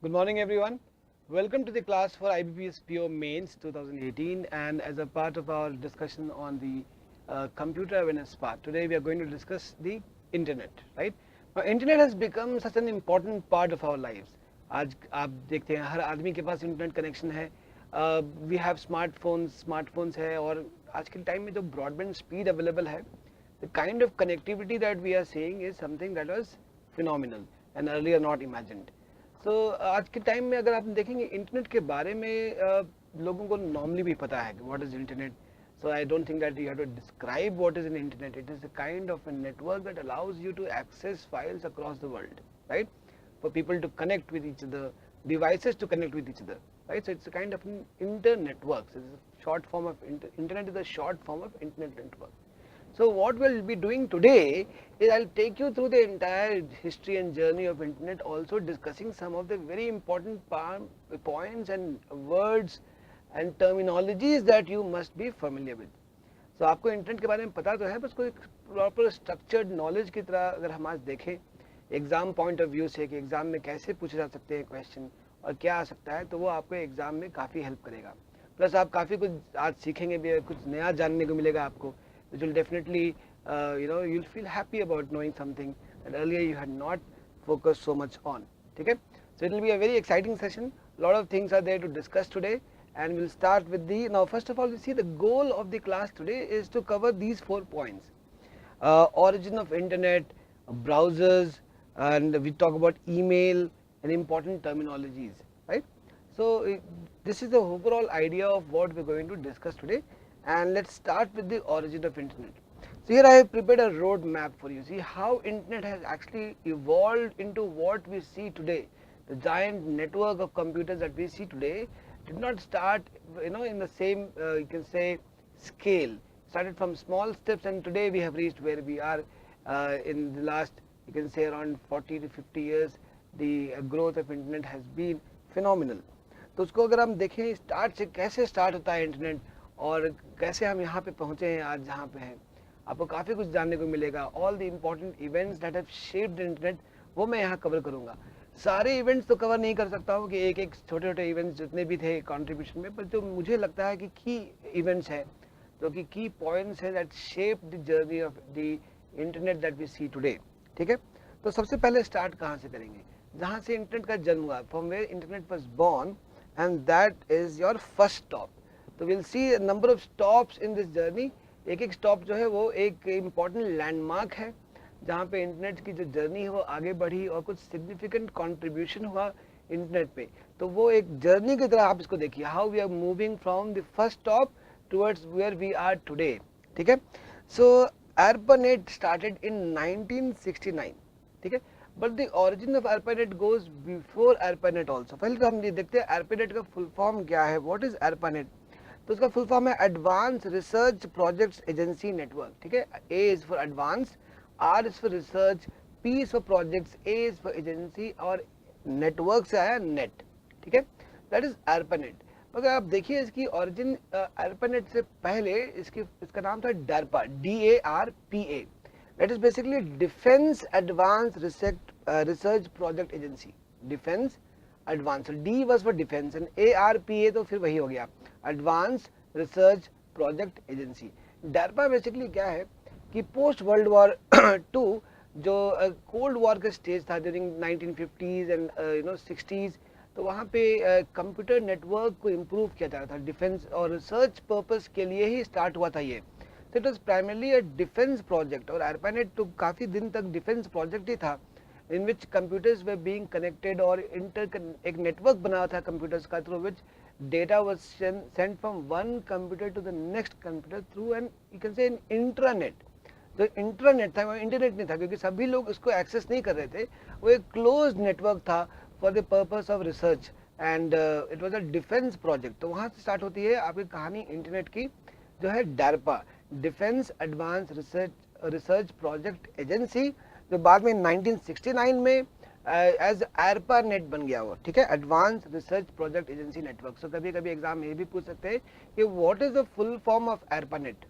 Good morning everyone. Welcome to the class for IBPS PO Mains 2018, and as a part of our discussion on the computer awareness part, today we are going to discuss the internet, right? Now internet has become such an important part of our lives. आज आप देखते हैं हर आदमी के पास internet connection है. We have smartphones है, और आज के टाइम में जो ब्रॉडबैंड स्पीड अवेलेबल है, the kind of connectivity that we are seeing is something that was phenomenal and earlier not imagined. तो आज के टाइम में अगर आप देखेंगे इंटरनेट के बारे में लोगों को नॉर्मली भी पता है कि what is internet. So I don't think that you have to describe what is an internet. It is a kind of a network that allows you to access files across the world, right? For people to connect with each other, devices to connect with each other, right? So it's a kind of an internetwork. It's a short form of internet is a short form of internet network. So what we'll be doing today is I'll take you through the entire history and journey of internet, also discussing some of the very important points and words and terminologies that you must be familiar with. So आपको internet के बारे में पता तो है, बस कोई proper structured knowledge की तरह अगर हम आज देखें एग्जाम पॉइंट ऑफ व्यू से कि एग्जाम में कैसे पूछे जा सकते हैं क्वेश्चन और क्या आ सकता है, तो वो आपको एग्जाम में काफ़ी हेल्प करेगा. प्लस आप काफ़ी कुछ आज सीखेंगे भी, कुछ नया जानने को मिलेगा आपको, which will definitely you'll feel happy about knowing something that earlier you had not focused so much on. Okay, so it will be a very exciting session. A lot of things are there to discuss today, and we'll start with the now first of all we see the goal of the class today is to cover these 4 points: origin of internet, browsers, and we talk about email and important terminologies, right? So this is the overall idea of what we're going to discuss today. And let's start with the origin of internet. So here I have prepared a road map for you. See how internet has actually evolved into what we see today. The giant network of computers that we see today did not start in the same you can say scale. Started from small steps, and today we have reached where we are in the last, you can say, around 40 to 50 years. The growth of internet has been phenomenal. तो उसको अगर हम देखें start से कैसे start होता है internet और कैसे हम यहाँ पे पहुँचे हैं आज जहाँ पे हैं, आपको काफ़ी कुछ जानने को मिलेगा. All the important events that have shaped internet वो मैं यहाँ कवर करूँगा. सारे इवेंट्स तो कवर नहीं कर सकता हूँ कि एक एक छोटे छोटे इवेंट्स जितने भी थे कंट्रीब्यूशन में, पर जो मुझे लगता है कि की इवेंट्स हैं, जो कि की पॉइंट्स हैं that shape the journey of the internet that we see today. ठीक है, तो सबसे पहले स्टार्ट कहाँ से करेंगे? जहाँ से इंटरनेट का जन्म हुआ, from where internet was born, and that is your first stop. तो will see number of stops in this journey. एक एक स्टॉप जो है वो एक इम्पॉर्टेंट लैंडमार्क है जहाँ पे इंटरनेट की जो जर्नी है वो आगे बढ़ी और कुछ सिग्निफिकेंट कंट्रीब्यूशन हुआ इंटरनेट पे. तो वो एक जर्नी की तरह आप इसको देखिए, how we are moving from the first stop towards where we are today. ठीक है, सो ARPANET स्टार्टेड इन 1969. ठीक है, but the origin of ARPANET goes before ARPANEट ऑल्सो. पहले तो हम ये देखते हैं ARPANEट का फुल फॉर्म क्या है. व्हाट इज ARPANEट? तो उसका फुल फॉर्म है advance research projects agency network. ठीक है, A is for advance, R is for research, P is for projects, A is for agency, और नेटवर्क से आया नेट. ठीक है, दैट इज ARPANET. अगर आप देखिए इसकी ओरिजिन ARPANET से पहले इसका नाम था DARPA, DARPA. That is basically defence advance research project agency. Defence advance, D was for defence and ARPA तो फिर वही हो गया, advance research project agency. DARPA basically क्या है कि पोस्ट वर्ल्ड वॉर 2 जो कोल्ड वॉर का स्टेज था ड्यूरिंग 1950s एंड 60s, तो वहाँ पे कंप्यूटर नेटवर्क को इम्प्रूव किया जा रहा था डिफेंस और रिसर्च पर्पस के लिए ही स्टार्ट हुआ था ये. तो it was primarily a defence project, और ARPANET तो काफ़ी दिन तक डिफेंस प्रोजेक्ट ही था, in which computers were being connected और एक नेटवर्क बना था कंप्यूटर्स का, through which data was sent from one computer to the next computer through an you can say an intranet. जो इंटरनेट था वो इंटरनेट नहीं था, क्योंकि सभी लोग उसको एक्सेस नहीं कर रहे थे. वो एक क्लोज्ड नेटवर्क था for the purpose of research, and it was a defence project. तो वहाँ से स्टार्ट होती है आपकी कहानी इंटरनेट की, जो है DARPA, defence advance research project agency, जो बाद में 1969 में एज ARPANET बन गया वो. ठीक है, advance research project agency network. So कभी कभी एग्जाम में भी पूछ सकते हैं कि what is the full form of ARPANET.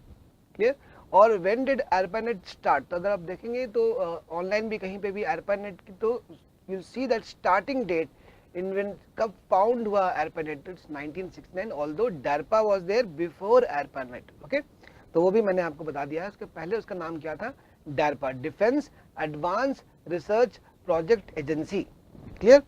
Clear, और व्हेन डिड ARPANET स्टार्ट? तो अगर आप देखेंगे तो ऑनलाइन भी कहीं पे भी ARPANET की, तो you'll see that starting date कब फाउंड हुआ ARPANET? It's 1969, although DARPA was there before ARPANET. Okay, तो वो भी मैंने आपको बता दिया है. उसके पहले उसका नाम क्या था? DARPA, defence advance research project agency. Clear?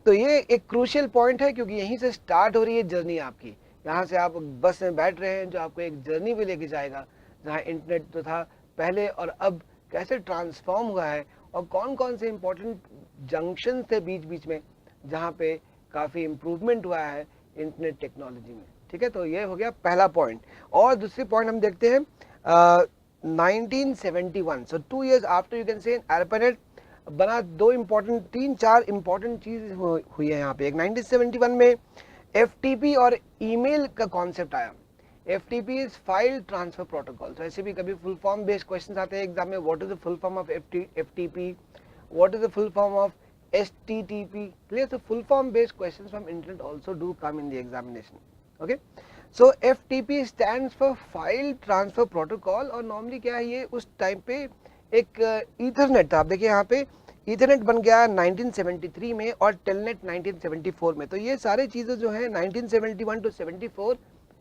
तो ये एक क्रूशियल पॉइंट है, क्योंकि यहीं से स्टार्ट हो रही है जर्नी आपकी. यहाँ से आप बस में बैठ रहे हैं जो आपको एक जर्नी पे लेके जाएगा, जहाँ इंटरनेट जो था पहले और अब कैसे ट्रांसफॉर्म हुआ है, और कौन कौन से इंपॉर्टेंट जंक्शन थे बीच बीच में जहाँ पे काफ़ी इम्प्रूवमेंट हुआ है इंटरनेट टेक्नोलॉजी में. ठीक है, तो ये हो गया पहला पॉइंट. और दूसरी पॉइंट हम देखते हैं 1971. सो 2 years after you can say ARPANET बना. तीन चार इंपॉर्टेंट चीज हुई है यहाँ पे. एक 1971 में FTP और ईमेल का कॉन्सेप्ट आया. FTP is file transfer protocol. ऐसे भी कभी फुल फॉर्म बेस्ड क्वेश्चन आते हैं एग्जाम में. What is the full form of FTP, what is the full form of STTP. Clear? So full form based questions from internet also do come in the examination. Okay, so FTP stands for file transfer protocol. और normally क्या है, ये उस time पे एक Ethernet था. आप देखिए यहाँ पे ईथरनेट बन गया 1973 में और टेलनेट 1974 में. तो ये सारे चीजें जो है 1971 to 74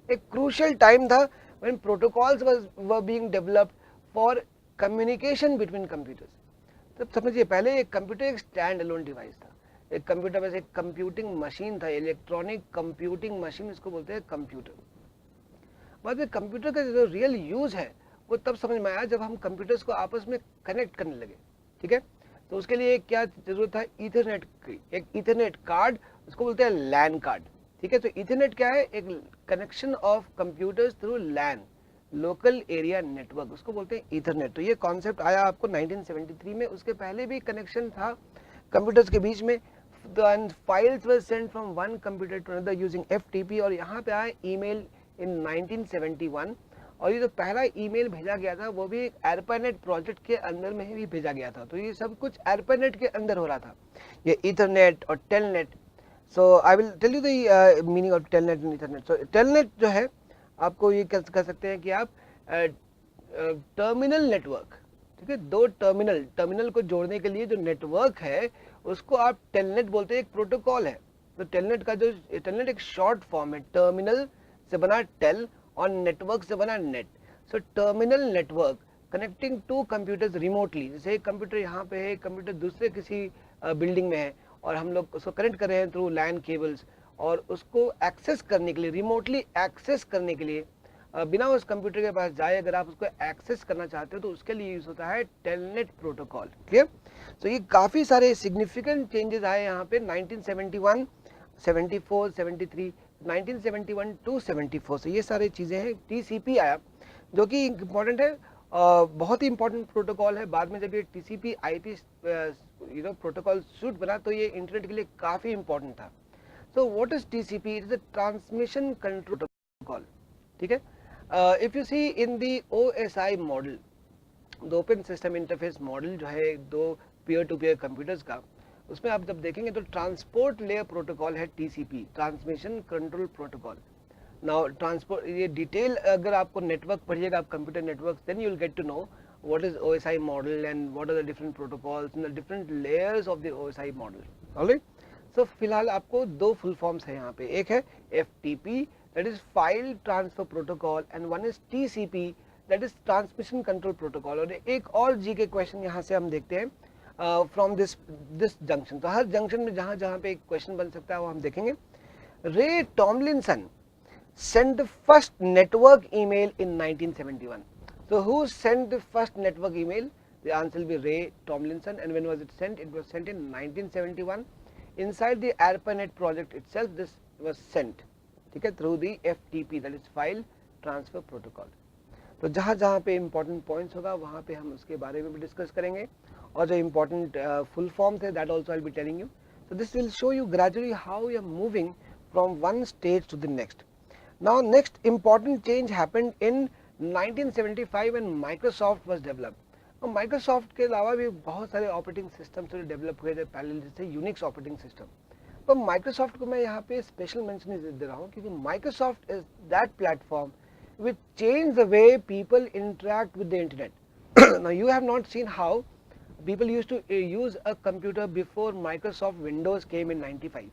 एक क्रूशियल टाइम था when protocols were being developed for communication between computers. तब समझिए, पहले एक कंप्यूटर एक स्टैंड अलोन डिवाइस था. एक कंप्यूटर में से एक कंप्यूटिंग मशीन था, इलेक्ट्रॉनिक कंप्यूटिंग मशीन, इसको बोलते हैं कंप्यूटर. बाद में कंप्यूटर का जो रियल यूज है वो तब समझ में आया जब हम कंप्यूटर्स को आपस में कनेक्ट करने लगे. ठीक है, तो उसके लिए क्या जरूरत था? ईथरनेट की. एक ईथरनेट कार्ड, उसको बोलते हैं लैन कार्ड. ठीक है, तो ईथरनेट क्या है? एक connection of computers through LAN, local area network, उसको बोलते हैं ईथरनेट. तो ये कॉन्सेप्ट आया आपको 1973 में. उसके पहले भी कनेक्शन था कंप्यूटर्स के बीच में. Files were sent from one computer to another using FTP. और यहाँ पे आया ईमेल इन 1971. और ये जो पहला ईमेल भेजा गया था वो भी एक ARPANET प्रोजेक्ट के अंदर में ही भेजा गया था. तो ये सब कुछ ARPANET के अंदर हो रहा था, ये ईथरनेट और Telnet. So I will tell you the meaning of Telnet and Ethernet. So Telnet जो है आपको ये कह सकते हैं कि आप टर्मिनल नेटवर्क. ठीक है, दो टर्मिनल को जोड़ने के लिए जो नेटवर्क है उसको आप टेलनेट बोलते हैं. एक प्रोटोकॉल है. तो टेलनेट एक शॉर्ट फॉर्म है. टर्मिनल से बना टेल और नेटवर्क से बना net. So terminal network connecting to computers remotely. जैसे एक कंप्यूटर यहाँ पे है, कंप्यूटर दूसरे किसी बिल्डिंग में है और हम लोग उसको कनेक्ट कर रहे हैं थ्रू लैन केबल्स. और उसको एक्सेस करने के लिए, रिमोटली एक्सेस करने के लिए, बिना उस कंप्यूटर के पास जाए अगर आप उसको एक्सेस करना चाहते हो तो उसके लिए यूज होता है टेलनेट प्रोटोकॉल. क्लियर? तो ये काफ़ी सारे सिग्निफिकेंट चेंजेस आए यहाँ पे 1971, 74, 73, 1971 टू 74 से ये सारे चीज़ें हैं. TCP आया जो कि इम्पॉर्टेंट है, बहुत ही इंपॉर्टेंट प्रोटोकॉल है. बाद में जब ये TCP IP प्रोटोकॉल सूट बना तो ये इंटरनेट के लिए काफ़ी इंपॉर्टेंट था. So what is TCP? It is a transmission control protocol. ठीक है, if you see in the OSI model, the open system interface model जो है दो peer to peer कंप्यूटर्स का, उसमें आप जब देखेंगे तो ट्रांसपोर्ट लेयर प्रोटोकॉल है TCP, transmission control protocol. Now transport, ये डिटेल अगर आपको नेटवर्क पढ़िएगा आप computer network, then you will get to know what is OSI model and what are the different protocols and the different layers of the OSI model. Alright? So फिलहाल आपको दो full forms है यहाँ पे. एक है FTP, that is file transfer protocol, and one is TCP, that is transmission control protocol. और एक और GK क्वेश्चन यहाँ से हम देखते हैं फ्रॉम दिस जंक्शन. तो हर जंक्शन में जहाँ जहाँ पे एक क्वेश्चन बन सकता है वो हम देखेंगे. रे Tomlinson sent the first network email in 1971. So who sent the first network email? The answer will be Ray Tomlinson. And when was it sent? It was sent in 1971. Inside the ARPANET project itself, this was sent, ठीक है, through the FTP, that is file transfer protocol. तो जहाँ जहाँ पे important points होगा वहाँ पे हम उसके बारे में भी डिस्कस करेंगे. और जो important full form थे that also I'll be telling you. So this will show you gradually how you are moving from one stage to the next. Now next important change happened in 1975 when Microsoft was developed. और Microsoft के अलावा भी बहुत सारे operating system से develop हुए थे पहले, जैसे यूनिक्स ऑपरेटिंग सिस्टम. तो माइक्रोसॉफ्ट को मैं यहाँ पे स्पेशल मेंशन दे रहा हूँ क्योंकि Microsoft is that platform which change the way people interact with the internet. Now you have not seen how people used to use a computer before Microsoft Windows came in 95.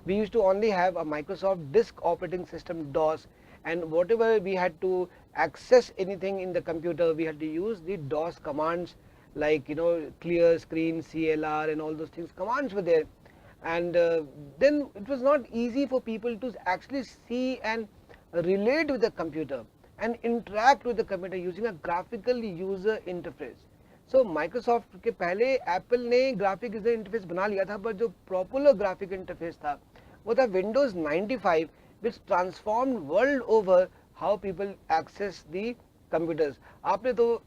we used to only have a Microsoft disk operating system DOS, and whatever we had to access anything in the computer, we had to use the DOS commands, like clear screen, CLR, and all those things. Commands were there, and then it was not easy for people to actually see and relate with the computer and interact with the computer using a graphical user interface. So Microsoft के पहले Apple ने graphic user interface बना लिया था, पर जो popular graphic interface था वो था Windows 95, which transformed world over how people access the computers. आपने तो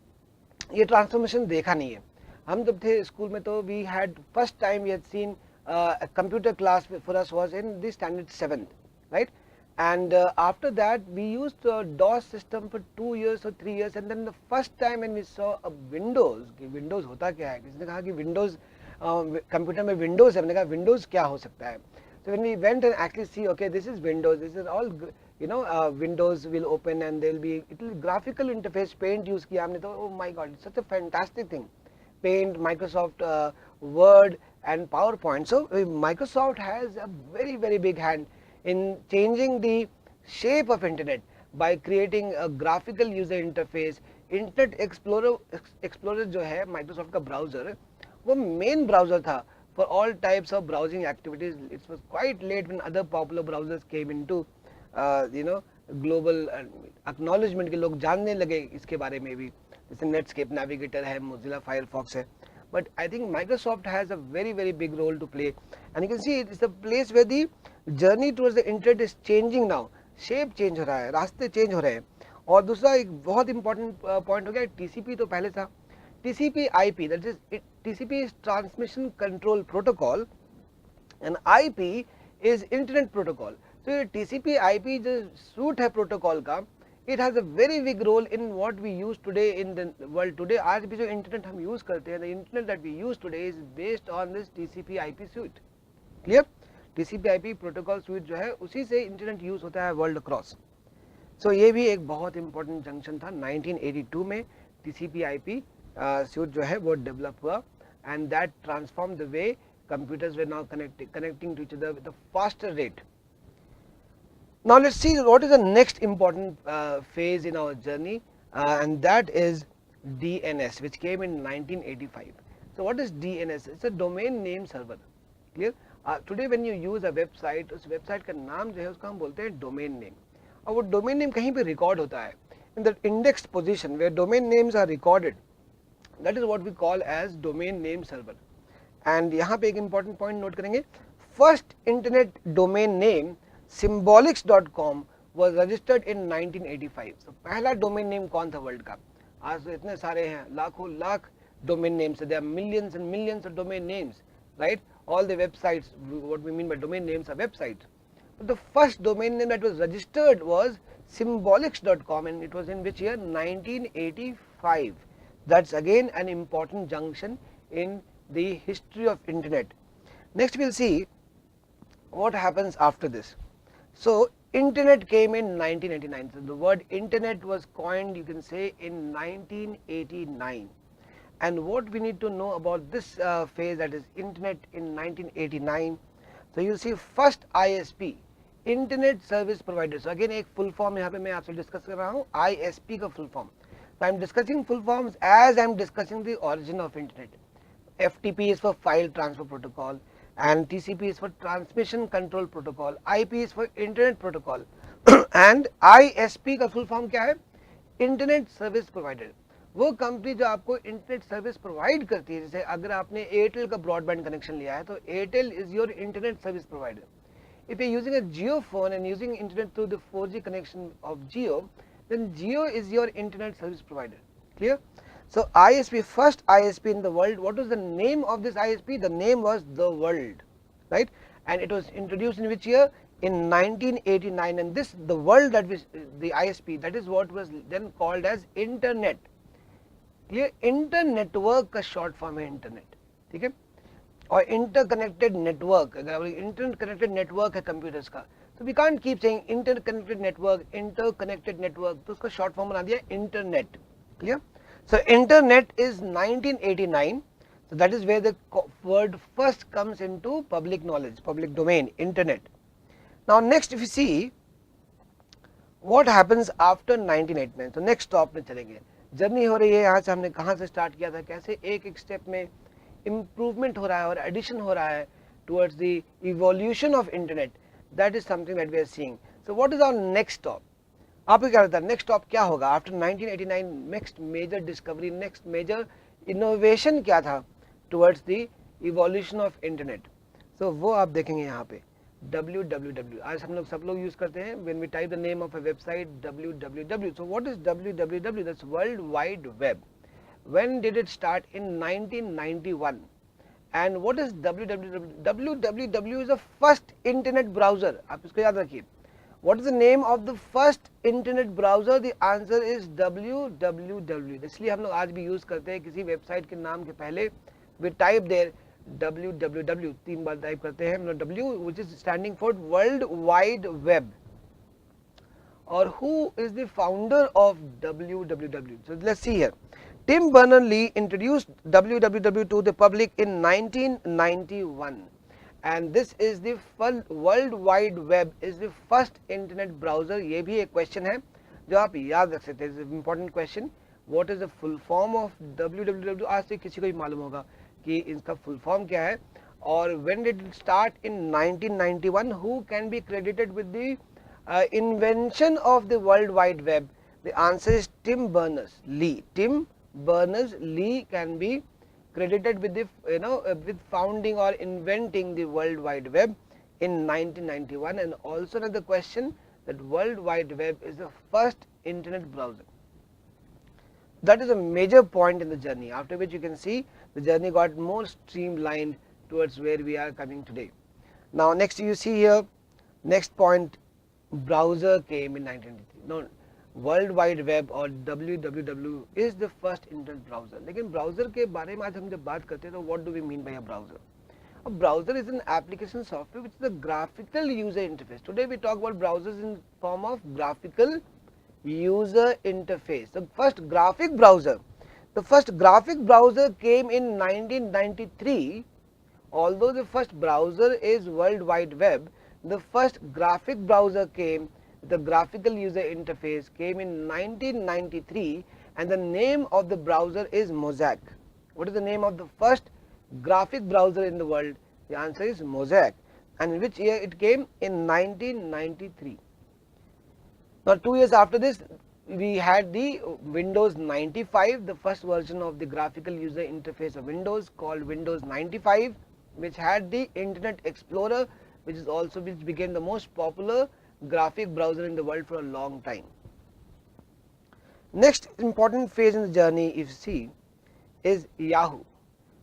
ये ट्रांसफॉर्मेशन देखा नहीं है. हम जब थे स्कूल में तो we had first time we had seen a computer class for us was in the standard 7th, right? And after that we used DOS system for 2 years or 3 years, and then the first time when we saw a Windows, कि Windows होता क्या है, किसी ने कहा कि Windows computer में Windows है, हमने कहा Windows क्या हो सकता है. So when we went and actually see, okay, this is Windows, this is all Windows will open and there will be graphical interface, Paint use किया हमने तो, oh my god, it's such a fantastic thing. Paint, Microsoft Word and PowerPoint. So Microsoft has a very, very big hand in changing the shape of internet by creating a graphical user interface. Internet Explorer जो है Microsoft का browser, वो main browser था for all types of browsing activities. It was quite late when other popular browsers came into global acknowledgement के लोग जानने लगे इसके बारे में भी, जैसे Netscape Navigator है, Mozilla Firefox है. But I think Microsoft has a very, very big role to play, and you can see it's a place where the journey towards the internet is changing now. Shape change हो रहा है, रास्ते change हो रहे हैं. और दूसरा एक बहुत important point हो गया, TCP तो पहले था, TCP IP, that is TCP is Transmission Control Protocol and IP is Internet Protocol. So ये TCP IP जो suite है protocol का, it has a very big role in what we use today in the world today. आज भी जो internet हम use करते हैं, the internet that we use today is based on this TCP IP suite. Clear? TCP IP protocol suite जो है उसी से internet use होता है world across. So ये भी एक बहुत important junction था. 1982 में TCP IP suite जो है वो develop हुआ, and that transformed the way computers were now connecting to each other with a faster rate. Now let's see what is the next important phase in our journey, and that is DNS, which came in 1985. So what is DNS? It's a domain name server. Clear? Today when you use a website, उस website का नाम जो है उसका हम बोलते हैं domain name, और वो domain name कहीं पे record होता है in the indexed position where domain names are recorded. That is what we call as domain name server. And यहाँ पे एक important point note करेंगे. First internet domain name symbolics.com was registered in 1985. So पहला domain name कौन था world का? आज तो इतने सारे हैं, लाखों lakh domain names. There are millions and millions of domain names, right? All the websites, what we mean by domain names are websites. But the first domain name that was registered was symbolics.com, and it was in which year? 1985. That's again an important junction in the history of internet. Next we'll see what happens after this. So internet came in 1989. So the word internet was coined, you can say, in 1989. And what we need to know about this phase, that is internet in 1989. So you see first ISP, Internet Service Provider. So again एक full form यहाँ पे मैं आपसे discuss कर रहा हूँ, ISP का full form. So I am discussing full forms as I am discussing the origin of internet. FTP is for File Transfer Protocol, and TCP is for Transmission Control Protocol, IP is for Internet Protocol, and ISP का full form क्या है? Internet Service Provider. वो company जो आपको internet service provide करती है, जैसे अगर आपने एयरटेल का ब्रॉडबैंड कनेक्शन लिया है तो Airtel is your internet service provider. If you're using a Jio phone and using internet through the 4G connection of Jio, then Jio is your internet service provider. Clear? So ISP, first ISP in the world. What was the name of this ISP? The name was The World, right? And it was introduced in which year? In 1989. And this, the World, that was the ISP, that is what was then called as internet. Clear? Internetwork का short form है internet. ठीक है? और interconnected network, अगर interconnected network है computers का, तो we can't keep saying interconnected network, तो उसका शॉर्ट फॉर्म बना दिया internet. Clear? So internet is 1989. So that is where the word first comes into public knowledge, public domain, internet. Now next if you see what happens after 1989, तो next stop में चलेंगे. Journey हो रही है, यहाँ से हमने कहाँ से स्टार्ट किया था, कैसे एक एक स्टेप में इम्प्रूवमेंट हो रहा है और एडिशन हो रहा है towards the evolution of internet. That is something that we are seeing. So what is our next stop? आपको क्या लगता है नेक्स्ट स्टॉप क्या होगा after 1989? Next major discovery, next major innovation क्या था towards the evolution of internet? So वो आप देखेंगे यहाँ पे www. आज हम लोग सब लोग यूज करते हैं when we type the name of a website www. So what is www? That's World Wide Web. When did it start? In 1991. And what is www? www is the first internet browser. आप इसको याद रखिए. What is the name of the first internet browser? The answer is www. इसलिए हम लोग आज भी use करते हैं किसी वेबसाइट के नाम के पहले we type there www. 3 bar type करते हैं W, which is standing for World Wide Web. Or who is the founder of www? So let's see here. Tim Berners-Lee introduced www to the public in 1991, and this is the World Wide Web is the first internet browser. ये भी एक question है जो आप याद रख सकते हैं. Important question. What is the full form of www? आज से किसी को भी मालूम होगा कि इसका फुल फॉर्म क्या है. और when did it start? In 1991. Who can be credited with the invention of the World Wide Web? The answer is Tim Berners-Lee. Tim Berners-Lee can be credited with the with founding or inventing the World Wide Web in 1991. And also another question, that World Wide Web is the first internet browser. That is a major point in the journey, after which you can see the journey got more streamlined towards where we are coming today. Now next you see here, next point, browser came in 1993. No, World Wide Web or www is the first internet browser. लेकिन browser के बारे में आज हम जब बात करते हैं तो what do we mean by a browser? A browser is an application software which is a graphical user interface. Today we talk about browsers in form of graphical user interface. The first graphic browser came in 1993. Although the first browser is World Wide Web, the first graphic browser came, the graphical user interface came in 1993, and the name of the browser is Mosaic. What is the name of the first graphic browser in the world? The answer is Mosaic. And in which year it came? In 1993. Now 2 years after this, we had the Windows 95, the first version of the graphical user interface of Windows, called Windows 95, which had the Internet Explorer, which became the most popular graphic browser in the world for a long time. Next important phase in the journey, if you see, is Yahoo.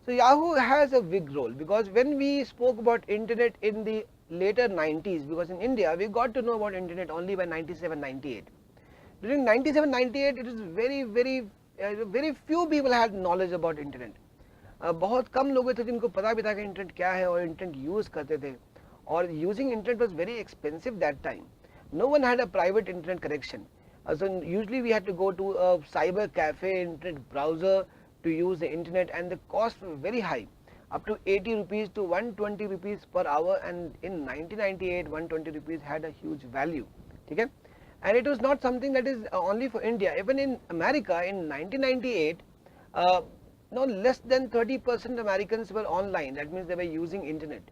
So Yahoo has a big role, because when we spoke about internet in the later 90s, because in India we got to know about internet only by 97-98. During 97-98 it is very few people had knowledge about internet. बहुत कम लोग थे जिनको पता भी था कि internet क्या है और इंटरनेट यूज करते थे. और using internet was very expensive that time. No one had a private internet connection. So usually we had to go to a cyber cafe, internet browser to use the internet, and the costs were very high, up to 80 rupees to 120 rupees per hour, and in 1998 120 rupees had a huge value. Okay? And it was not something that is only for India. Even in America in 1998, no less than 30% Americans were online. That means they were using internet.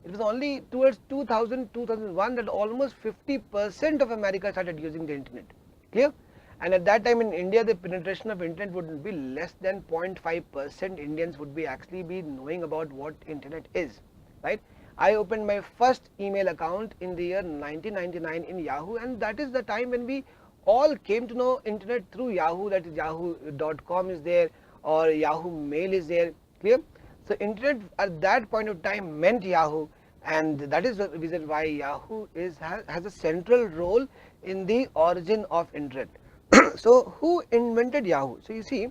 It was only towards 2000-2001 that almost 50% of America started using the internet. Clear? And at that time in India, the penetration of internet would be less than 0.5%. Indians would be actually knowing about what internet is, right? I opened my first email account in the year 1999 in Yahoo, and that is the time when we all came to know internet through Yahoo. That is yahoo.com is there, or Yahoo Mail is there. Clear? So internet at that point of time meant Yahoo, and that is the reason why Yahoo has a central role in the origin of internet. So who invented Yahoo? So you see,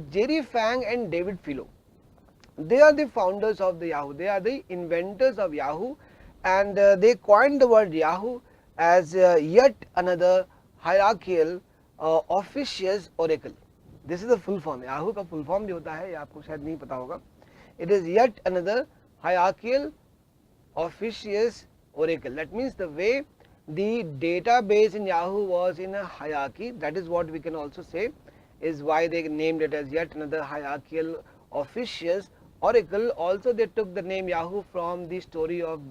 Jerry Fang and David Filo, they are the founders of the Yahoo. They are the inventors of Yahoo, and they coined the word Yahoo as yet another hierarchical officious oracle. This is the full form. Yahoo का full form भी होता है, ये आपको शायद नहीं पता होगा. it is yet another hierarchical officious oracle. That means the way the database in Yahoo was in a hierarchy, that is what we can also say is why they named it as yet another hierarchical officious oracle. Also they took the name Yahoo from the story of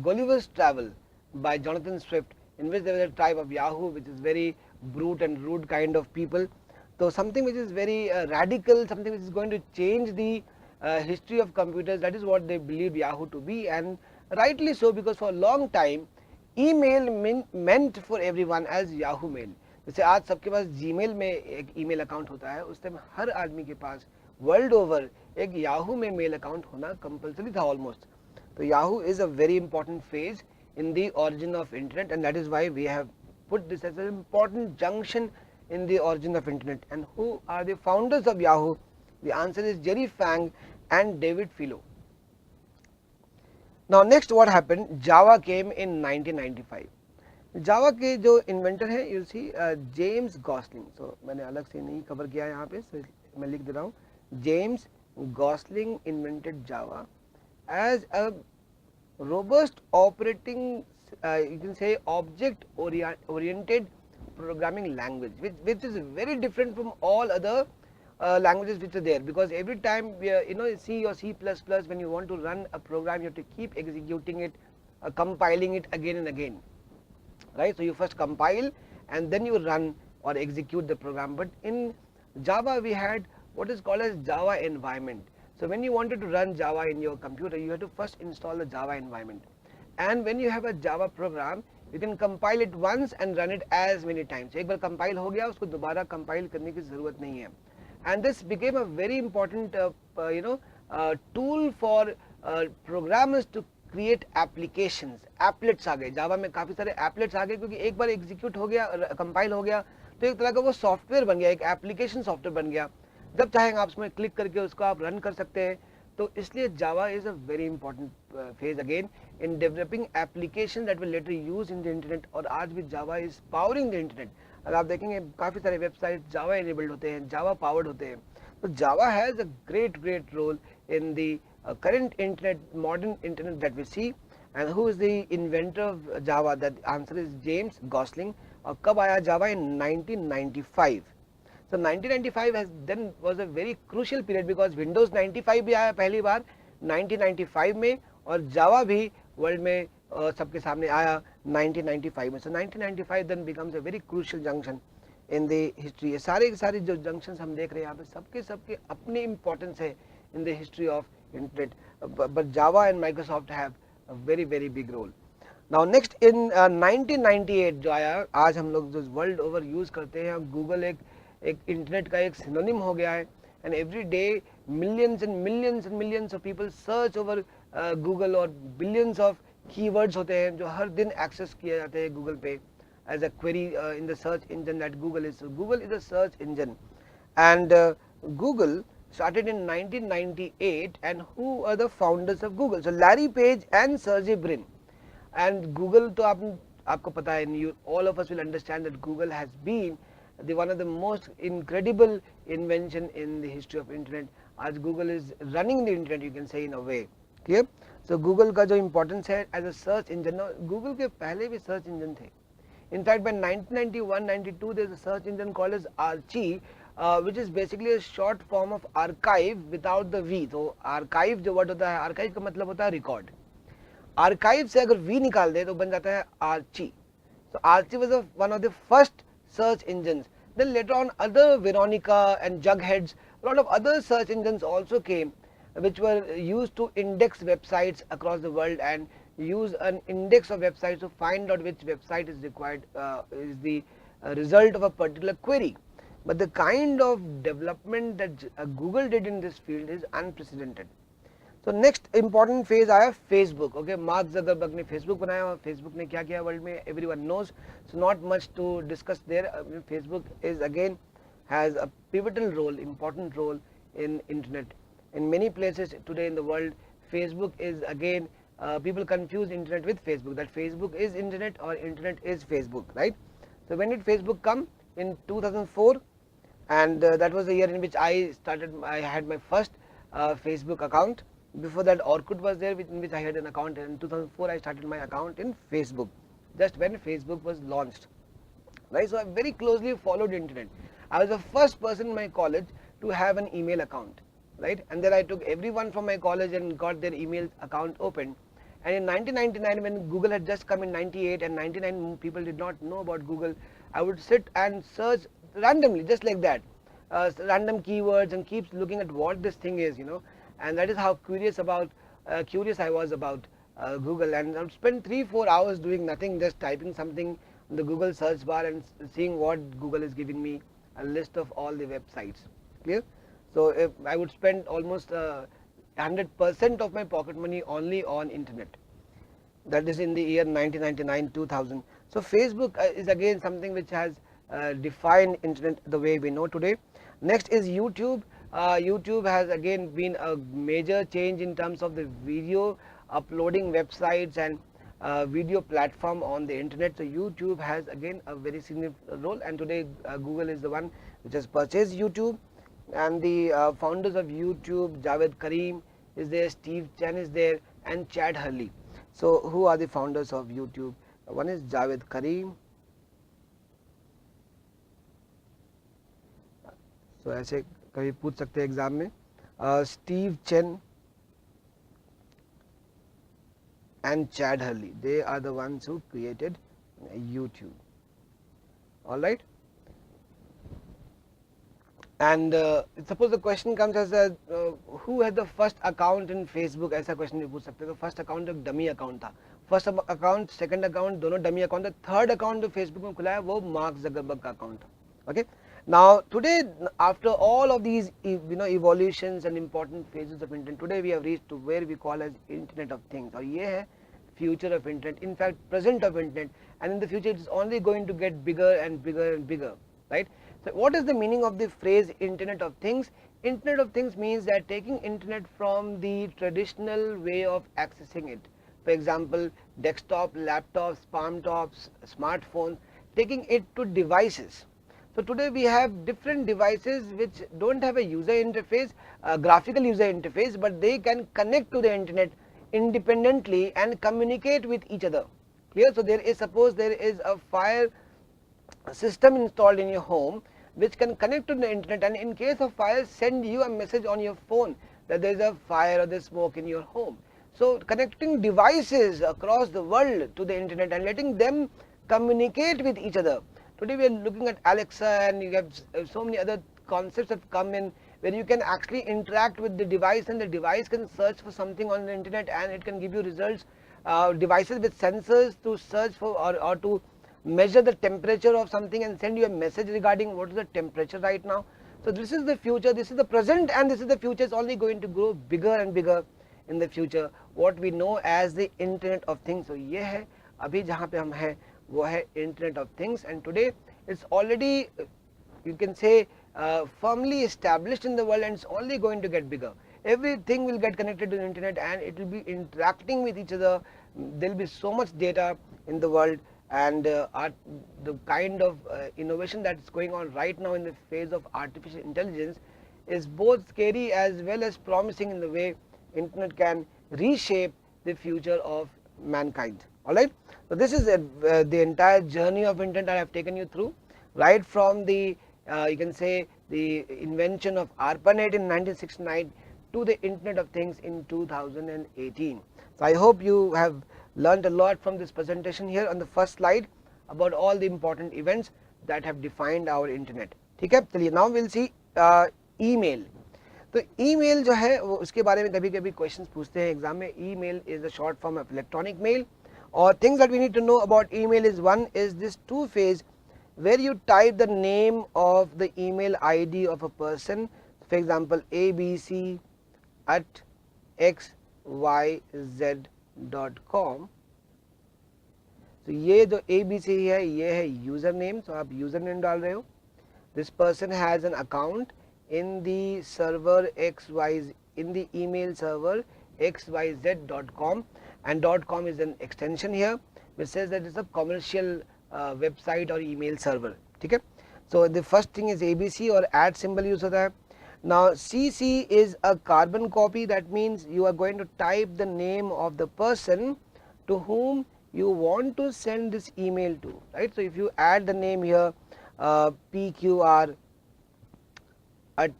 Gulliver's Travel by Jonathan Swift, in which there was a tribe of Yahoo which is very brute and rude kind of people. So something which is very radical, something which is going to change the history of computers, that is what they believe Yahoo to be, and rightly so, because for a long time email meant for everyone as Yahoo Mail. जैसे आज सबके पास Gmail में एक email account होता है, उस time हर आदमी के पास वर्ल्ड ओवर एक Yahoo में मेल अकाउंट होना कंपलसरी था ऑलमोस्ट. तो Yahoo is a very important phase in the origin of internet, and that is why we have put this as an important junction in the origin of internet. And who are the founders of Yahoo? The answer is Jerry Fang and David Filo. Now next what happened, Java came in 1995. जावा के जो inventor हैं you see James Gosling. सो मैंने अलग से नहीं cover किया यहाँ पे, so मैं लिख दे रहा हूँ James Gosling invented Java as a robust operating you can say object oriented programming language, which is very different from all other languages which are there, because every time C or C++, when you want to run a program you have to keep executing it, compiling it again and again, right? So you first compile and then you run or execute the program. But in Java we had what is called as Java environment. So when you wanted to run Java in your computer, you have to first install the Java environment, and when you have a Java program you can compile it once and run it as many times. एक बार compile हो गया, उसको दोबारा compile करने की ज़रूरत नहीं है. And this became a very important tool for programmers to create applications. Applets आ गए Java में, काफ़ी सारे applets आ गए, क्योंकि एक बार execute हो गया, compile हो गया, तो एक तरह का वो सॉफ्टवेयर बन गया, एक एप्लीकेशन सॉफ्टवेयर बन गया. जब चाहेंगे आप उसमें क्लिक करके उसको आप रन कर सकते हैं. तो इसलिए Java is a very important phase again in developing application that will later use in the internet. और आज भी Java is powering the internet. अगर आप देखेंगे काफ़ी सारे वेबसाइट जावा इनेबल्ड होते हैं, जावा पावर्ड होते हैं. तो Java has a great role in the current internet, modern internet that we see. And who is the inventor of Java? That answer is James Gosling. और कब आया जावा? In 1995. So 1995 was a very crucial period, because Windows 95 भी आया पहली बार 1995 में, और जावा भी world में सबके सामने आया 1995 में. So 1995 then becomes a very crucial junction in the history. सारे जो junctions हम देख रहे हैं यहाँ पे, सबके अपनी importance है in the history of internet. But Java and Microsoft have a very big role. Now next in 1998 जो आया, आज हम लोग जो वर्ल्ड ओवर यूज करते हैं, गूगल एक इंटरनेट का एक सिनोनिम हो गया है. And every day millions and millions of people search over Google, और बिलियंस ऑफ कीवर्ड्स होते हैं जो हर दिन एक्सेस किए जाते हैं गूगल पे as a query in the search engine that Google is. Google is a search engine, and Google started in 1998. And who are the founders of Google? So Larry Page and Sergey Brin. And Google, तो आपको पता है, you all of us will understand that Google has been one of the most incredible invention in the history of internet. आज Google is running the internet, you can say, in a way. Clear? So Google का जो importance है as a search engine. Now Google के पहले भी search engine थे. In fact by 1991-92 there is a search engine called as Archie, which is basically a short form of archive without the V. तो archive जो word होता है, archive का मतलब होता है record. Archive से अगर V निकाल दे तो बन जाता है Archie. So Archie was one of the first search engines. Then later on other Veronica and Jugheads, a lot of other search engines also came, which were used to index websites across the world and use an index of websites to find out which website is required, is the result of a particular query. But the kind of development that Google did in this field is unprecedented. So next important phase आया Facebook. Okay, mark Zuckerberg ने Facebook बनाया, और Facebook ने क्या किया world में everyone knows. So not much to discuss there. Facebook is again has a pivotal role, important role in internet. In many places today in the world, Facebook is again people confuse internet with Facebook. That Facebook is internet or internet is Facebook, right? So when did Facebook come? In 2004, and that was the year in which I had my first Facebook account. Before that, Orkut was there, in which I had an account. In 2004, I started my account in Facebook, just when Facebook was launched. Right, so I very closely followed internet. I was the first person in my college to have an email account, right? And then I took everyone from my college and got their email account opened. And in 1999, when Google had just come in 98, and 99 people did not know about Google, I would sit and search randomly, just like that, random keywords, and keep looking at what this thing is, and that is how curious I was about Google. And I would spend 3-4 hours doing nothing, just typing something in the Google search bar and seeing what Google is giving me, a list of all the websites. Clear? So if I would spend almost 100% of my pocket money only on internet. That is in the year 1999-2000. So Facebook is again something which has defined internet the way we know today. Next is YouTube. YouTube has again been a major change in terms of the video uploading websites and video platform on the internet. So YouTube has again a very significant role, and today Google is the one which has purchased YouTube. And the founders of YouTube, Javed Karim is there, Steve Chen is there, and Chad Hurley. So who are the founders of YouTube? One is Javed Karim. So ऐसे कभी पूछ सकते हैं exam में. Steve Chen and Chad Hurley, they are the ones who created YouTube. Alright. And suppose the question comes as who had the first account in Facebook, ऐसा question भी पूछ सकते हैं. तो first account एक dummy account था. First account, second account दोनों dummy account था. Third account जो Facebook में खुला है वो मार्क जकरबर्ग का account था. Okay. Now today, after all of these evolutions and important phases of internet, today we have reached to where we call as Internet of Things. और ये है future of internet, in fact present of internet, and in the future it is only going to get bigger and bigger and bigger, right? So what is the meaning of the phrase Internet of Things? Internet of Things means that taking internet from the traditional way of accessing it, for example desktop, laptops, palm tops, smartphones, taking it to devices. So today we have different devices which don't have a user interface, a graphical user interface, but they can connect to the internet independently and communicate with each other. Clear? So there is, suppose there is a fire system installed in your home which can connect to the internet, and in case of fire send you a message on your phone that there is a fire or there is smoke in your home. So connecting devices across the world to the internet and letting them communicate with each other. Today we are looking at Alexa, and you have so many other concepts that come in where you can actually interact with the device, and the device can search for something on the internet and it can give you results. Devices with sensors to search for or to measure the temperature of something and send you a message regarding what is the temperature right now. So this is the future, this is the present, and this is the future. It's only going to grow bigger and bigger in the future, what we know as the Internet of Things. So ये है अभी जहाँ पे हम हैं वो है Internet of Things, and today it's already, you can say, firmly established in the world, and it's only going to get bigger. Everything will get connected to the internet and it will be interacting with each other. There will be so much data in the world, and the kind of innovation that is going on right now in the phase of artificial intelligence is both scary as well as promising in the way internet can reshape the future of mankind. Alright, so this is the entire journey of internet I have taken you through, right from the you can say the invention of Arpanet in 1969 to the Internet of Things in 2018. So I hope you have learned a lot from this presentation here on the first slide about all the important events that have defined our internet. ठीक है, चलिए now we'll see email. तो email जो है वो उसके बारे में कभी कभी questions पूछते हैं एग्जाम में. Email is the short form of electronic mail, or things that we need to know about email is, one is this two-phase where you type the name of the email ID of a person, for example abc@xyz.com. तो ये जो abc है ये है user name, तो आप user name डाल रहे हो. This person has an account in the server xyz, in the email server xyz.com, and .com is an extension here which says that it's a commercial website or email server. ठीक है. So the first thing is abc or @ symbol use होता है. Now CC is a carbon copy. That means you are going to type the name of the person to whom you want to send this email to, right? So if you add the name here, PQR at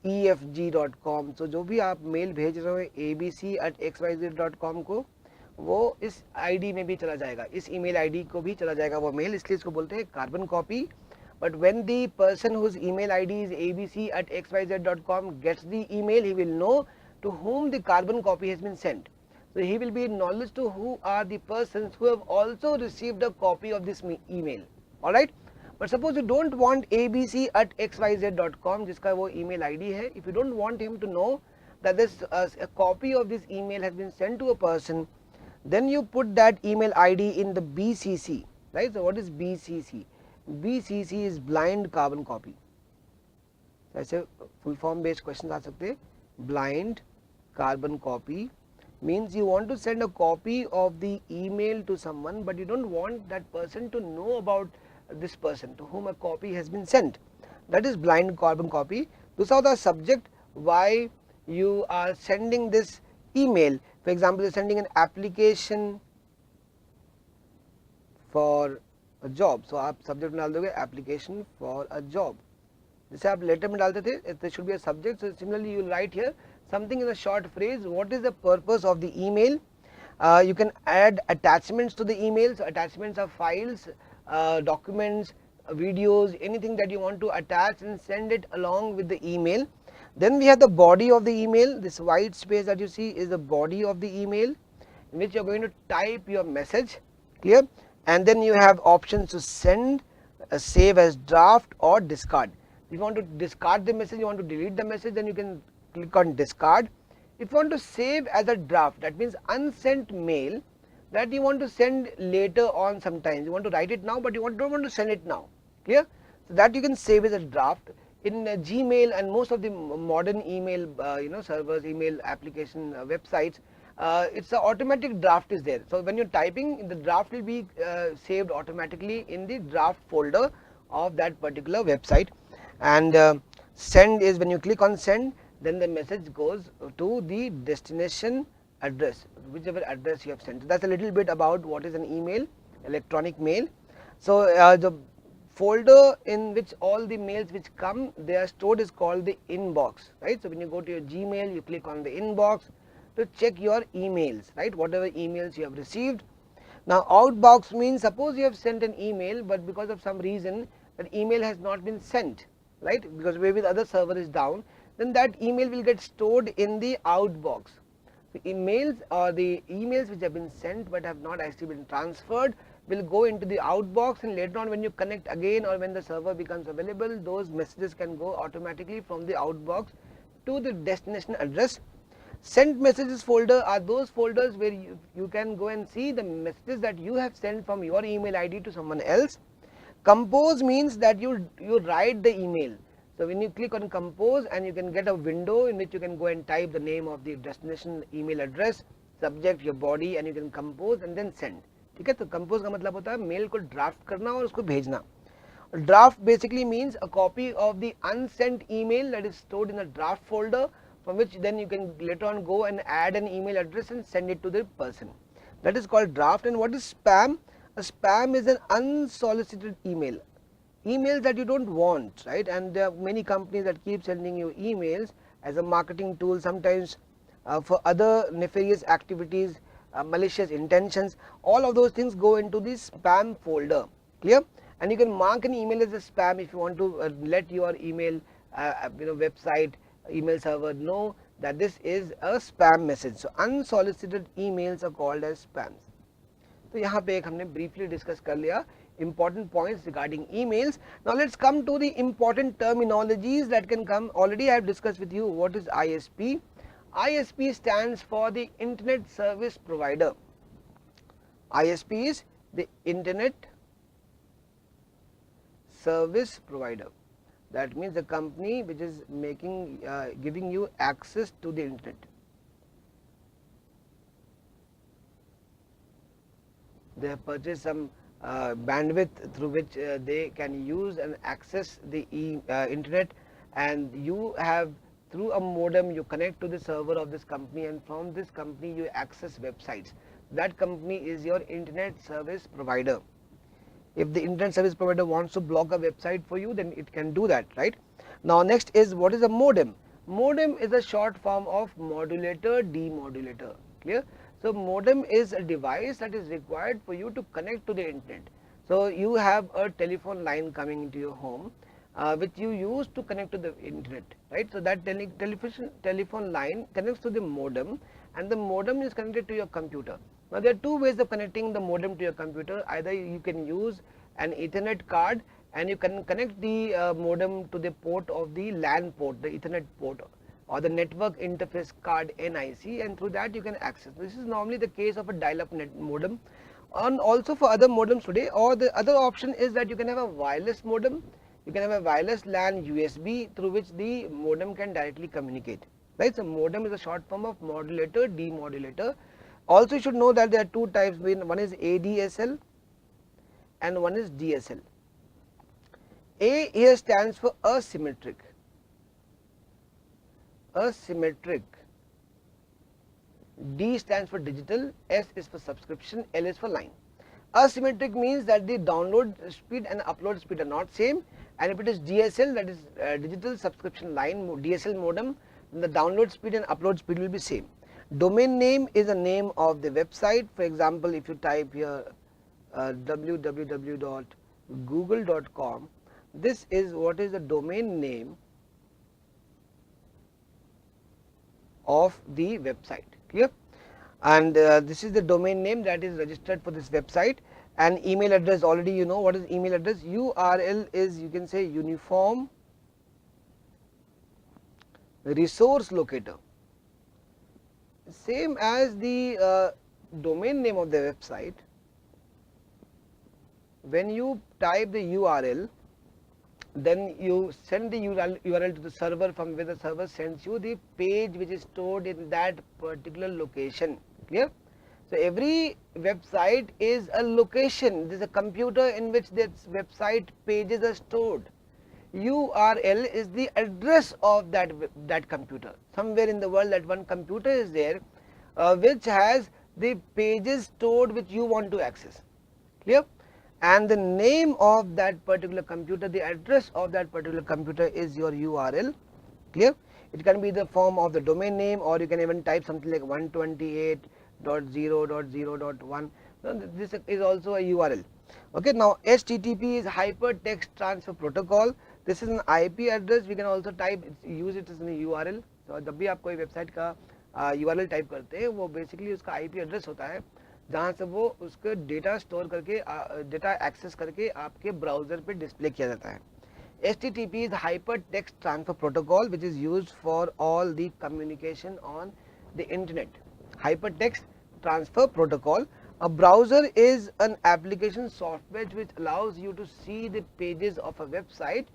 efg.com, so जो भी आप mail भेज रहे हो abc@xyz.com को, वो इस ID में भी चला जाएगा, इस ईमेल आईडी को भी चला जाएगा वो मेल, इसलिए इसको बोलते हैं carbon copy. But when the person whose email ID is abc@xyz.com gets the email, he will know to whom the carbon copy has been sent. So he will be in knowledge to who are the persons who have also received a copy of this email. Alright. But suppose you don't want abc@xyz.com, जिसका वो email ID है, if you don't want him to know that this a copy of this email has been sent to a person, then you put that email ID in the BCC, right? So what is BCC? BCC is blind carbon copy. ऐसे full form based questions आ सकते हैं. Blind carbon copy means you want to send a copy of the email to someone, but you don't want that person to know about this person to whom a copy has been sent. That is blind carbon copy. Those are the subject why you are sending this email. For example, you are sending an application for a job. So आप subject में डाल दोगे application for a job. जैसे आप letter में डालते थे, there should be a subject. So similarly, you will write here something in a short phrase. What is the purpose of the email? You can add attachments to the email. So attachments are files, documents, videos, anything that you want to attach and send it along with the email. Then we have the body of the email. This white space that you see is the body of the email, in which you are going to type your message. Clear? And then you have options to send, save as draft, or discard. If you want to discard the message, you want to delete the message, then you can click on discard. If you want to save as a draft, that means unsent mail that you want to send later on sometimes. You want to write it now, but you don't want to send it now. Clear? So that you can save as a draft. In Gmail and most of the modern email servers, email application websites, it's an automatic draft is there. So when you're typing, the draft will be saved automatically in the draft folder of that particular website. And send is when you click on send, then the message goes to the destination address, whichever address you have sent. So that's a little bit about what is an email, electronic mail. So the folder in which all the mails which come, they are stored, is called the inbox, right? So when you go to your Gmail, you click on the inbox to check your emails, right? Whatever emails you have received. Now outbox means, suppose you have sent an email, but because of some reason that email has not been sent, right? Because maybe the other server is down, then that email will get stored in the outbox. The emails or the emails which have been sent but have not actually been transferred will go into the outbox, and later on when you connect again or when the server becomes available, those messages can go automatically from the outbox to the destination address. Sent messages folder are those folders where you can go and see the messages that you have sent from your email ID to someone else. Compose means that you write the email. So when you click on compose, and you can get a window in which you can go and type the name of the destination email address, subject, your body, and you can compose and then send. ठीक है, तो compose का मतलब होता है mail को draft करना और उसको भेजना. Draft basically means a copy of the unsent email that is stored in a draft folder, from which then you can later on go and add an email address and send it to the person. That is called draft. And what is spam? A spam is an unsolicited email. Emails that you don't want, right? And there are many companies that keep sending you emails as a marketing tool, sometimes for other nefarious activities, malicious intentions. All of those things go into the spam folder. Clear? And you can mark an email as a spam if you want to let your email website, email server know that this is a spam message. So unsolicited emails are called as spams. तो यहाँ पे एक हमने briefly discuss कर लिया important points regarding emails. Now let's come to the important terminologies that can come. Already I have discussed with you what is ISP. ISP stands for the Internet Service Provider. ISP is the Internet Service Provider. That means the company which is making giving you access to the internet. They have purchased some bandwidth through which they can use and access the internet, and you have, through a modem, you connect to the server of this company, and from this company you access websites. That company is your internet service provider. If the internet service provider wants to block a website for you, then it can do that, right? Now next is, what is a modem? Modem is a short form of modulator demodulator. Clear? So modem is a device that is required for you to connect to the internet. So you have a telephone line coming into your home, which you use to connect to the internet, right? So that telephone line connects to the modem, and the modem is connected to your computer. Now there are two ways of connecting the modem to your computer. Either you can use an Ethernet card, and you can connect the modem to the port of the LAN port, the Ethernet port, or the network interface card NIC, and through that you can access. This is normally the case of a dial-up modem, and also for other modems today. Or the other option is that you can have a wireless modem. You can have a wireless LAN USB through which the modem can directly communicate, right? So modem is a short form of modulator demodulator. Also you should know that there are two types. One is ADSL and one is DSL. A here stands for asymmetric. Asymmetric. D stands for digital, S is for subscription, L is for line. Asymmetric means that the download speed and upload speed are not same, and if it is DSL, that is digital subscription line, DSL modem, then the download speed and upload speed will be same. Domain name is a name of the website. For example, if you type here www.google.com, this is what is the domain name of the website. Clear? And this is the domain name that is registered for this website. And email address, already you know what is email address. URL is, you can say, uniform resource locator, same as the domain name of the website. When you type the URL, then you send the URL to the server, from where the server sends you the page which is stored in that particular location. Clear? So every website is a location. There is a computer in which that website pages are stored. URL is the address of that computer. Somewhere in the world that one computer is there, which has the pages stored which you want to access. Clear? And the name of that particular computer, the address of that particular computer is your URL. Clear? It can be the form of the domain name, or you can even type something like 128.0.0.1. This is also a URL. Okay, now HTTP is Hypertext Transfer Protocol. This is an IP address. We can also type, use it as a URL. So जब भी आप कोई website का URL type करते हैं, वो basically उसका IP address होता है, जहाँ से वो उसके डेटा स्टोर करके, डेटा एक्सेस करके आपके ब्राउजर पे डिस्प्ले किया जाता है. HTTP is Hypertext Transfer Protocol, which is used for all the communication on the internet. Hypertext Transfer Protocol. A browser is an application software which allows you to see the pages of a website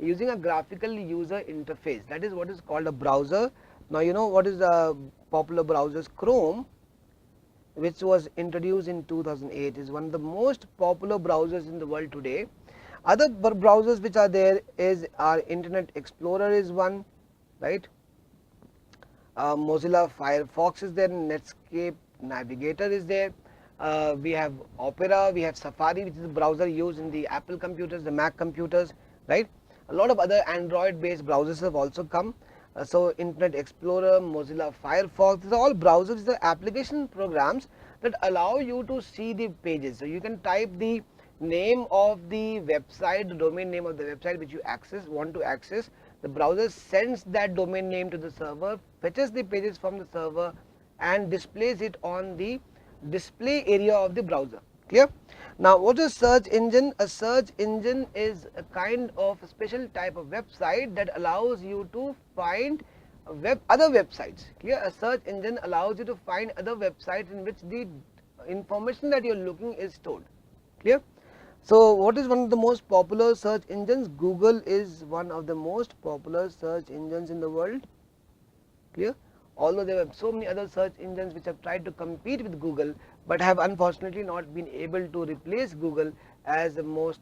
using a graphical user interface. That is what is called a browser. Now you know what is the popular browsers. Chrome, which was introduced in 2008, is one of the most popular browsers in the world today. Other browsers which are there is our Internet Explorer is one, right? Mozilla Firefox is there, Netscape Navigator is there. We have Opera, we have Safari, which is a browser used in the Apple computers, the Mac computers, right? A lot of other Android based browsers have also come. So Internet Explorer, Mozilla Firefox, these are all browsers, these are application programs that allow you to see the pages. So you can type the name of the website, the domain name of the website which you want to access. The browser sends that domain name to the server, fetches the pages from the server, and displays it on the display area of the browser. Clear? Now what is search engine? A search engine is a kind of a special type of website that allows you to find other websites. Clear? A search engine allows you to find other websites in which the information that you are looking is stored. Clear? So what is one of the most popular search engines? Google is one of the most popular search engines in the world. Clear? Although there are so many other search engines which have tried to compete with Google, but have unfortunately not been able to replace Google as the most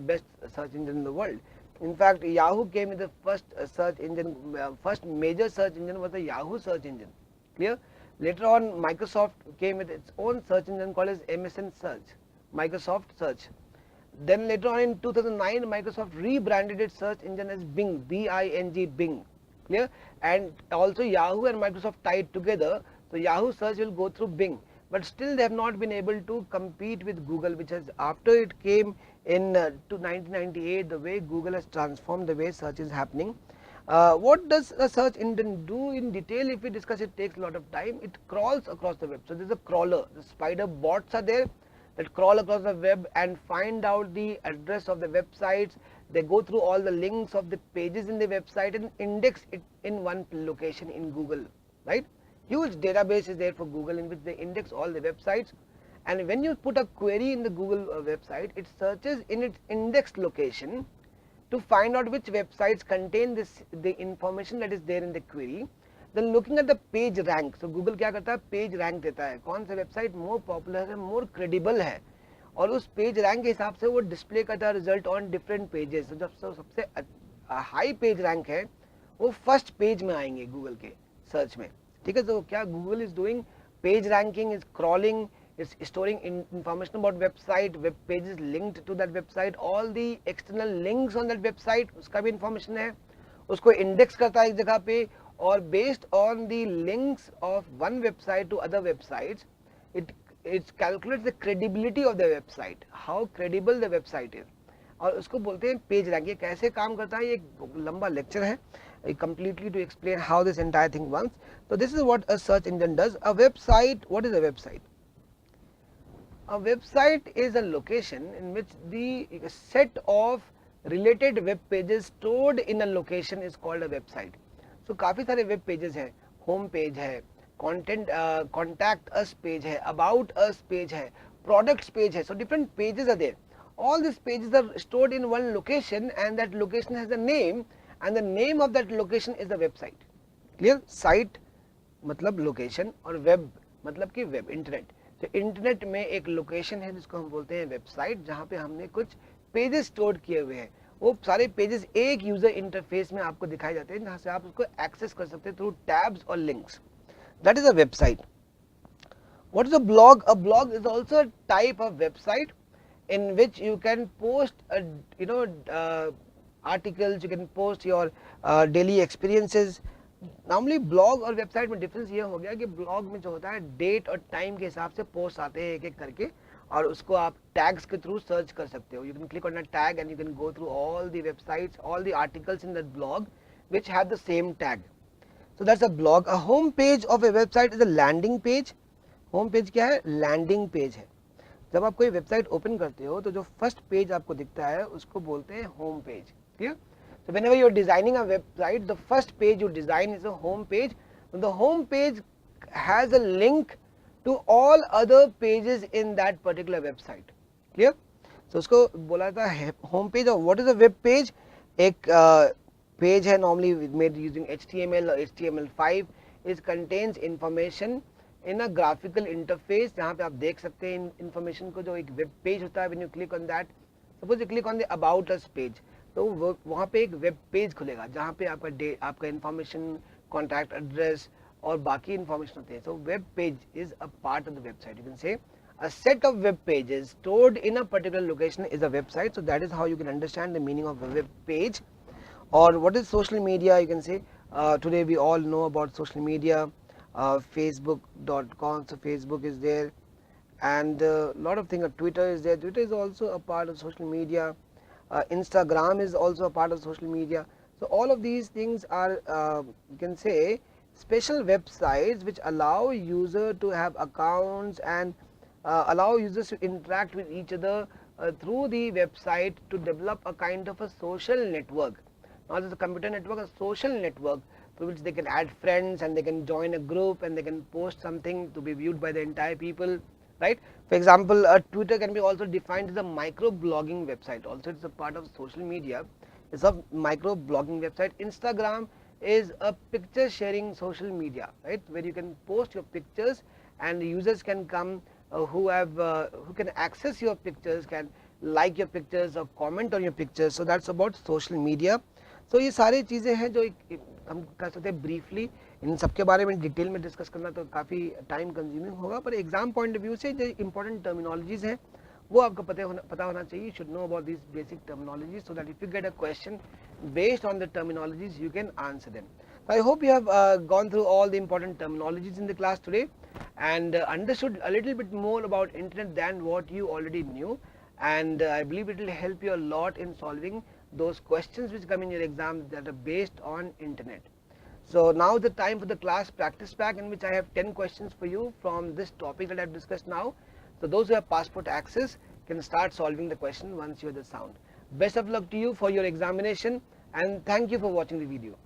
best search engine in the world. In fact, Yahoo came with the first search engine, first major search engine was the Yahoo search engine. Clear? Later on, Microsoft came with its own search engine called as MSN Search, Microsoft Search. Then later on in 2009, Microsoft rebranded its search engine as Bing, B-I-N-G, Bing. Clear? And also Yahoo and Microsoft tied together, so Yahoo search will go through Bing. But still they have not been able to compete with Google, which has, after it came in to 1998, the way Google has transformed the way search is happening. What does a search engine do in detail? If we discuss, it takes a lot of time. It crawls across the web. So there's a crawler. The spider bots are there that crawl across the web and find out the address of the websites. They go through all the links of the pages in the website and index it in one location in Google, right? Huge database is there for Google in which they index all the websites, and when you put a query in the Google website, it searches in its indexed location to find out which websites contain the information that is there in the query. Then looking at the page rank, so Google क्या करता है, page rank देता है, कौन सा website more popular है, मोर credible है, और उस पेज रैंक के हिसाब से वो डिस्प्ले करता है रिजल्ट ऑन डिफरेंट पेजेस. तो जब सबसे हाई पेज रैंक है वो फर्स्ट पेज में आएंगे गूगल के सर्च में. ठीक है, तो क्या Google is doing, page ranking is crawling, is storing information about website, web pages linked to that website, all the external links on that website, उसका भी information है, उसको index करता है एक जगह पे, और based on the links of one website to other websites, it calculates the credibility of the website, how credible the website is, और उसको बोलते हैं पेज रैंक. ये कैसे काम करता है, ये एक लंबा लेक्चर है completely to explain how this entire thing works. So this is what a search engine does. A website, what is a website? A website is a location in which the set of related web pages stored in a location is called a website. So काफी सारे web pages हैं, home page है, contact us page है, about us page है, products page है. So different pages are there. All these pages are stored in one location, and that location has a name, and the name of that location is the website. Clear? Site मतलब location और web मतलब कि web, internet. तो internet में एक location है जिसको हम बोलते हैं वेबसाइट, जहाँ पे हमने कुछ पेजेस स्टोर किए हुए हैं. वो सारे पेजेस एक यूजर इंटरफेस में आपको दिखाए जाते हैं, जहाँ से आप उसको एक्सेस कर सकते हैं थ्रू टैब्स और links. That is a website. What is a blog? A blog is also a type of website in which you can post articles, you can post your daily experiences. Normally blog और website में difference ये हो गया कि blog में जो होता है डेट और टाइम के हिसाब से पोस्ट आते हैं एक एक करके, और उसको आप टैग्स के थ्रू सर्च कर सकते हो. You can click on a tag and you can go through all the websites, all the articles in that blog which have the same tag. So that's a blog. A home page of a website is a landing page. Home page क्या है? Landing page है. जब आप कोई website open करते हो तो जो फर्स्ट पेज आपको दिखता है उसको बोलते हैं home page. Clear? So whenever you are designing a website, the first page you design is a home page. The home page has a link to all other pages in that particular website. Clear? So उसको बोला था home page. और what is a web page? एक page है normally made using HTML or HTML5. It contains information in a graphical interface, जहाँ पे आप देख सकते हैं information को. जो एक web page होता है, when you click on that, suppose you click on the about us page, तो वहाँ पे एक वेब पेज खुलेगा जहाँ पे आपका इन्फॉर्मेशन, कॉन्टैक्ट एड्रेस और बाकी इन्फॉर्मेशन होते हैं. So web page is a part of the website. You can say a set of web pages stored in a particular location is a website. So that is how you can understand the meaning of a web page. Or what is social media? You can say today we all know about social media, facebook.com. so Facebook is there, and a lot of things. Twitter is there. Twitter is also a part of social media. Instagram is also a part of social media. So all of these things are you can say special websites which allow user to have accounts and allow users to interact with each other through the website to develop a kind of a social network. Not just a computer network, a social network through which they can add friends and they can join a group and they can post something to be viewed by the entire people. Right? For example, Twitter can be also defined as a micro-blogging website. Also, it's a part of social media. It's a micro-blogging website. Instagram is a picture-sharing social media, right? Where you can post your pictures and the users can come who can access your pictures, can like your pictures or comment on your pictures. So that's about social media. So ये सारी चीज़ें हैं जो हम कर सकते हैं briefly. इन सब के बारे में डिटेल में डिस्कस करना तो काफ़ी टाइम कंज्यूमिंग होगा, पर एग्जाम पॉइंट ऑफ व्यू से जो इंपॉर्टेंट टर्मिनोलॉजीज हैं वो आपको पता होना चाहिए. You should know about these basic terminologies so that if you get a question based on the terminologies you can answer them. So I hope you have gone through all the important terminologies in the class today and understood a little bit more about internet than what you already knew, and I believe it will help you a lot in solving those questions which come in your exam that are based on internet. So now the time for the class practice pack, in which I have 10 questions for you from this topic that I have discussed now. So those who have passport access can start solving the question once you hear the sound. Best of luck to you for your examination, and thank you for watching the video.